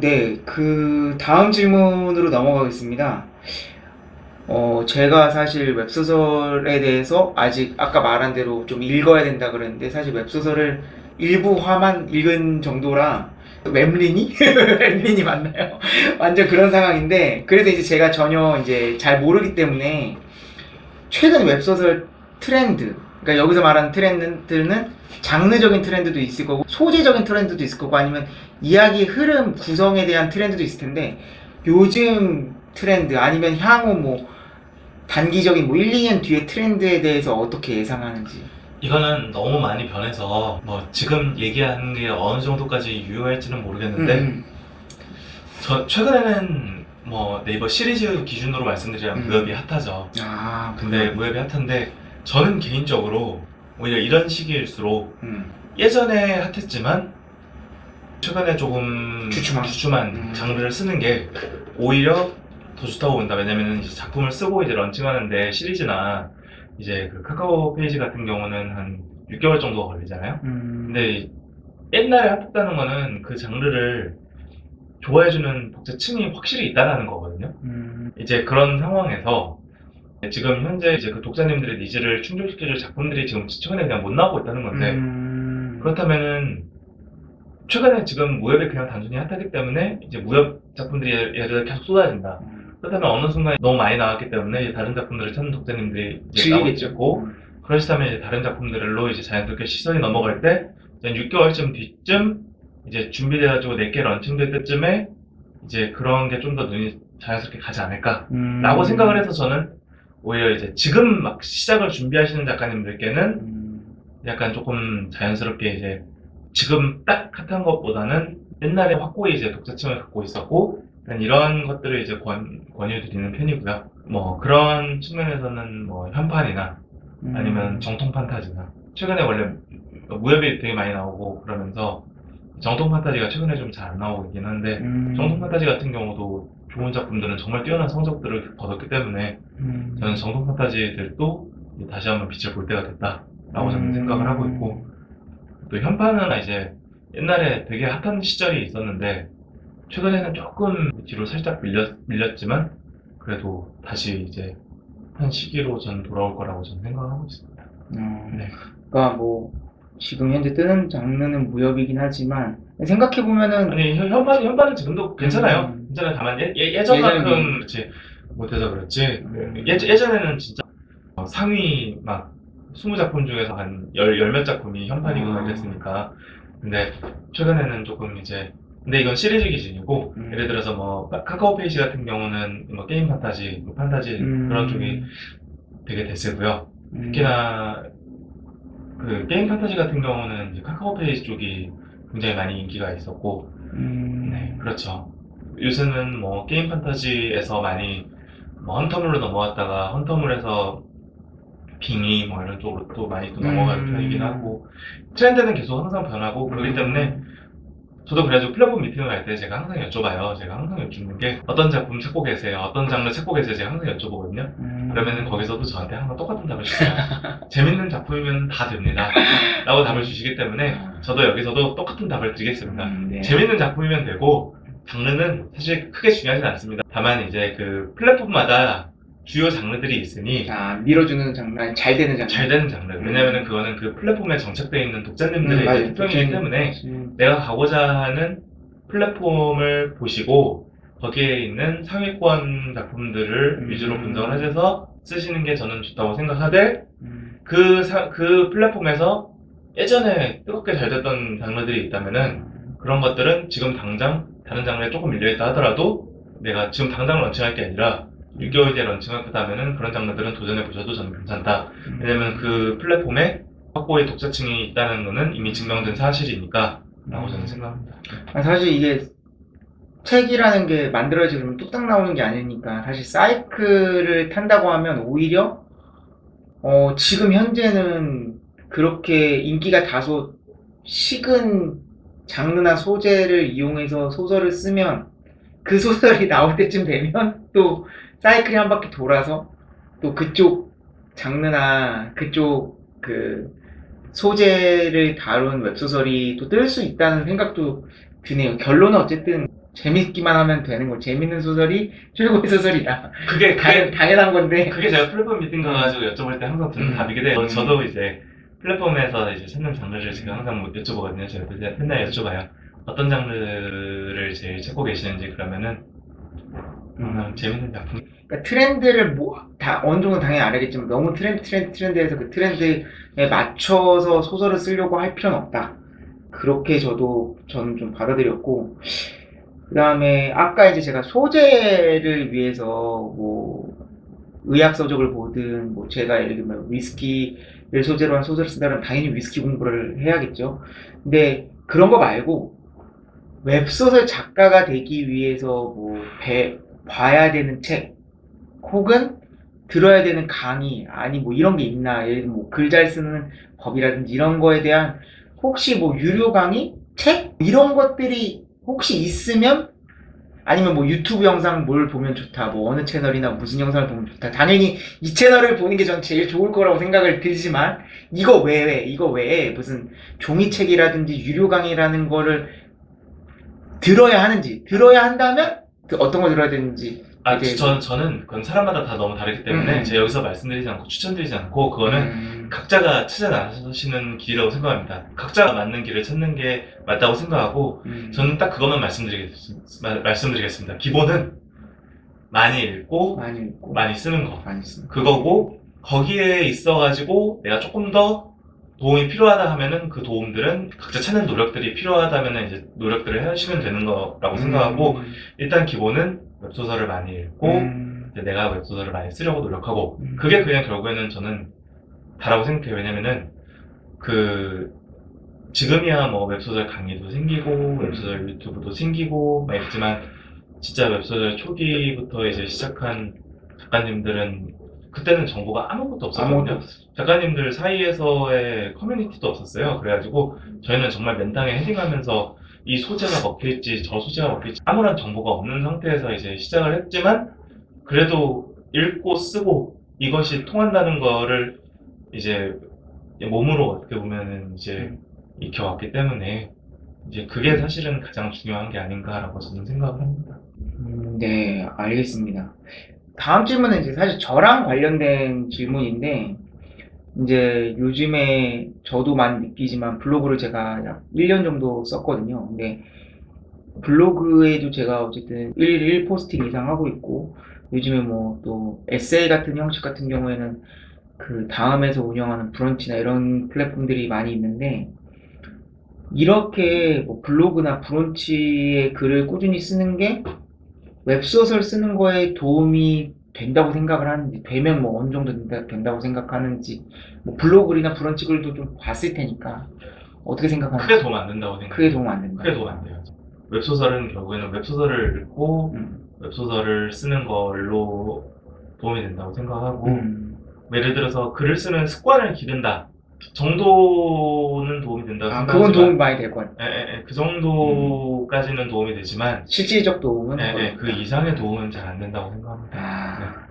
네. 다음 질문으로 넘어가겠습니다. 제가 사실 웹소설에 대해서 아직 아까 말한 대로 좀 읽어야 된다 그랬는데, 사실 웹소설을 일부 화만 읽은 정도라, 웹린이? 웹린이 맞나요? 완전 그런 상황인데, 그래서 이제 제가 전혀 이제 잘 모르기 때문에, 최근 웹소설 트렌드, 그러니까 여기서 말하는 트렌드는 장르적인 트렌드도 있을 거고 소재적인 트렌드도 있을 거고 아니면 이야기 흐름 구성에 대한 트렌드도 있을 텐데, 요즘 트렌드 아니면 향후 뭐 단기적인 뭐 1, 2년 뒤의 트렌드에 대해서 어떻게 예상하는지. 이거는 너무 많이 변해서 뭐 지금 얘기하는 게 어느 정도까지 유효할지는 모르겠는데 저 최근에는 뭐 네이버 시리즈 기준으로 말씀드리면 무협이 핫하죠. 근데 무협이 핫한데 저는 개인적으로 오히려 이런 시기일수록 예전에 핫했지만 최근에 조금 주춤한 장르를 쓰는 게 오히려 더 좋다고 본다. 왜냐면은 이제 작품을 쓰고 이제 런칭하는데 시리즈나 이제 그 카카오 페이지 같은 경우는 한 6개월 정도가 걸리잖아요. 근데 옛날에 핫했다는 거는 그 장르를 좋아해주는 독자층이 확실히 있다는 거거든요. 이제 그런 상황에서 지금 현재 이제 그 독자님들의 니즈를 충족시켜줄 작품들이 지금 최근에 그냥 못 나오고 있다는 건데, 그렇다면은 최근에 지금 무협이 그냥 단순히 핫하기 때문에 이제 무협 작품들이 예를 들어 계속 쏟아진다. 그렇다면 어느 순간 너무 많이 나왔기 때문에 이제 다른 작품들을 찾는 독자님들이 이제 나오겠고, 그러시다면 이제 다른 작품들로 이제 자연스럽게 시선이 넘어갈 때 6개월쯤 뒤쯤 이제 준비돼가지고 내게 런칭될 때쯤에 이제 그런 게 좀 더 눈이 자연스럽게 가지 않을까라고 생각을 해서 저는 오히려 이제 지금 막 시작을 준비하시는 작가님들께는 약간 조금 자연스럽게 이제 지금 딱 핫한 것보다는 옛날에 확고히 이제 독자층을 갖고 있었고 이런 것들을 이제 권유드리는 편이고요. 뭐 그런 측면에서는 뭐 현판이나 아니면 정통 판타지나 최근에 원래 무협이 되게 많이 나오고 그러면서 정통 판타지가 최근에 좀 잘 안 나오고 있긴 한데 정통 판타지 같은 경우도 좋은 작품들은 정말 뛰어난 성적들을 거뒀기 때문에 저는 정통 판타지들도 다시 한번 빛을 볼 때가 됐다라고 저는 생각을 하고 있고, 또 현판은 이제 옛날에 되게 핫한 시절이 있었는데 최근에는 조금 뒤로 살짝 밀렸지만 그래도 다시 이제 한 시기로 저는 돌아올 거라고 저는 생각하고 있습니다. 네. 그러니까 뭐 지금 현재 뜨는 장르는 무협이긴 하지만 생각해보면은 아니 현판은 지금도 괜찮아요. 괜찮아요. 다만 예전만큼 그렇지 못해서 그렇지. 예전에는 진짜 상위 막 20작품 중에서 한 열 몇 작품이 현판이고 이랬으니까. 근데 최근에는 조금 이제 근데 이건 시리즈 기준이고 예를 들어서 뭐 카카오 페이지 같은 경우는 뭐 게임 판타지, 뭐 판타지 그런 쪽이 되게 대세고요. 특히나 그 게임 판타지 같은 경우는 이제 카카오 페이지 쪽이 굉장히 많이 인기가 있었고, 네, 그렇죠. 요새는 뭐 게임 판타지에서 많이 뭐 헌터물로 넘어갔다가 헌터물에서 빙의 뭐 이런 쪽으로 또 많이 또 넘어가는 편이긴 하고, 트렌드는 계속 항상 변하고 그렇기 때문에 저도 그래가지고 플랫폼 미팅을 할 때 제가 항상 여쭤봐요. 제가 항상 여쭙는 게 어떤 작품 찾고 계세요? 어떤 장르 찾고 계세요? 제가 항상 여쭤보거든요. 그러면은 거기서도 저한테 항상 똑같은 답을 주세요. 재밌는 작품이면 다 됩니다. 라고 답을 주시기 때문에 저도 여기서도 똑같은 답을 드리겠습니다. 재밌는 작품이면 되고 장르는 사실 크게 중요하진 않습니다. 다만 이제 그 플랫폼마다 주요 장르들이 있으니 밀어주는 장르, 아니 잘 되는 장르. 잘 되는 장르. 왜냐면은 그거는 그 플랫폼에 정착되어 있는 독자님들의 특성이기 때문에 내가 가고자 하는 플랫폼을 보시고 거기에 있는 상위권 작품들을 위주로 분석을 하셔서 쓰시는 게 저는 좋다고 생각하되 그 플랫폼에서 예전에 뜨겁게 잘 됐던 장르들이 있다면은 그런 것들은 지금 당장 다른 장르에 조금 밀려있다 하더라도 내가 지금 당장 런칭할 게 아니라 6개월 뒤에 런칭할 거다면은 그런 장르들은 도전해 보셔도 저는 괜찮다. 왜냐면 그 플랫폼에 확고의 독자층이 있다는 거는 이미 증명된 사실이니까 라고 저는 생각합니다. 사실 이게 책이라는 게 만들어지면 뚝딱 나오는 게 아니니까 사실 사이클을 탄다고 하면 오히려 지금 현재는 그렇게 인기가 다소 식은 장르나 소재를 이용해서 소설을 쓰면 그 소설이 나올 때쯤 되면 또 사이클이 한 바퀴 돌아서 또 그쪽 장르나 그쪽 그 소재를 다룬 웹소설이 또 뜰 수 있다는 생각도 드네요. 결론은 어쨌든 재밌기만 하면 되는 거. 재밌는 소설이 최고의 소설이다. 그게 당연한 건데. 그게 제가 플랫폼 미팅 가가지고 여쭤볼 때 항상 드는 답이긴 해요. 저도 이제 플랫폼에서 이제 찾는 장르를 제가 항상 뭐 여쭤보거든요. 제가 맨날 여쭤봐요. 어떤 장르를 제일 찾고 계시는지. 그러면은 재밌는 작품. 그러니까 트렌드를 다 어느 정도 당연히 알겠지만 너무 트렌드에서 그 트렌드에 맞춰서 소설을 쓰려고 할 필요는 없다. 그렇게 저는 좀 받아들였고, 그 다음에 아까 이제 제가 소재를 위해서 뭐 의학 서적을 보든 뭐 제가 예를 들면 위스키를 소재로 한 소설을 쓴다면 당연히 위스키 공부를 해야겠죠. 근데 그런 거 말고 웹소설 작가가 되기 위해서 뭐 봐야 되는 책 혹은 들어야 되는 강의 아니 뭐 이런 게 있나, 예를 들면 뭐 글 잘 쓰는 법이라든지 이런 거에 대한 혹시 뭐 유료 강의 책 이런 것들이 혹시 있으면, 아니면 뭐 유튜브 영상 뭘 보면 좋다, 뭐 어느 채널이나 무슨 영상을 보면 좋다, 당연히 이 채널을 보는 게 전 제일 좋을 거라고 생각을 들지만 이거 외에 무슨 종이책이라든지 유료 강의라는 거를 들어야 한다면 어떤 걸 들어야 되는지. 저는 그건 사람마다 다 너무 다르기 때문에 제가 여기서 말씀드리지 않고 추천드리지 않고, 그거는 각자가 찾아 나서시는 길이라고 생각합니다. 각자가 맞는 길을 찾는 게 맞다고 생각하고, 저는 딱 그것만 말씀드리겠습니다. 기본은 많이 읽고 많이 쓰는 거. 그거고, 거기에 있어가지고 내가 조금 더 도움이 필요하다 하면은 그 도움들은 각자 찾는 노력들이 필요하다면은 이제 노력들을 하시면 되는 거라고 생각하고, 일단 기본은 웹소설을 많이 읽고 이제 내가 웹소설을 많이 쓰려고 노력하고, 그게 그냥 결국에는 저는 다라고 생각해요. 왜냐면은 지금이야 뭐 웹소설 강의도 생기고 웹소설 유튜브도 생기고 막 있지만, 진짜 웹소설 초기부터 이제 시작한 작가님들은 그때는 정보가 아무것도 없었거든요. 작가님들 사이에서의 커뮤니티도 없었어요. 그래가지고 저희는 정말 맨땅에 헤딩하면서 이 소재가 먹힐지 저 소재가 먹힐지 아무런 정보가 없는 상태에서 이제 시작을 했지만, 그래도 읽고 쓰고 이것이 통한다는 거를 이제 몸으로 어떻게 보면은 이제 익혀왔기 때문에 이제 그게 사실은 가장 중요한 게 아닌가라고 저는 생각을 합니다. 네, 알겠습니다. 다음 질문은 이제 사실 저랑 관련된 질문인데, 이제 요즘에 저도 많이 느끼지만 블로그를 제가 약 1년 정도 썼거든요. 근데 블로그에도 제가 어쨌든 일일 1포스팅 이상 하고 있고, 요즘에 뭐 또 에세이 같은 형식 같은 경우에는 그 다음에서 운영하는 브런치나 이런 플랫폼들이 많이 있는데, 이렇게 뭐 블로그나 브런치에 글을 꾸준히 쓰는 게 웹소설 쓰는 거에 도움이 된다고 생각을 하는지, 되면 뭐 어느 정도 된다고 생각하는지, 뭐 블로그나 브런치 글도 좀 봤을 테니까 어떻게 생각하는지. 크게 도움 안 된다고 생각해요. 크게 도움 안 된다. 크게 도움 안 돼요. 웹소설은 결국에는 웹소설을 읽고 웹소설을 쓰는 걸로 도움이 된다고 생각하고, 예를 들어서 글을 쓰는 습관을 기른다 정도는 도움이 된다고 생각하지만, 그건 도움이 많이 될 것 같아요. 그 정도까지는 도움이 되지만 실질적 도움은 그 이상의 도움은 잘 안 된다고 생각합니다. 아,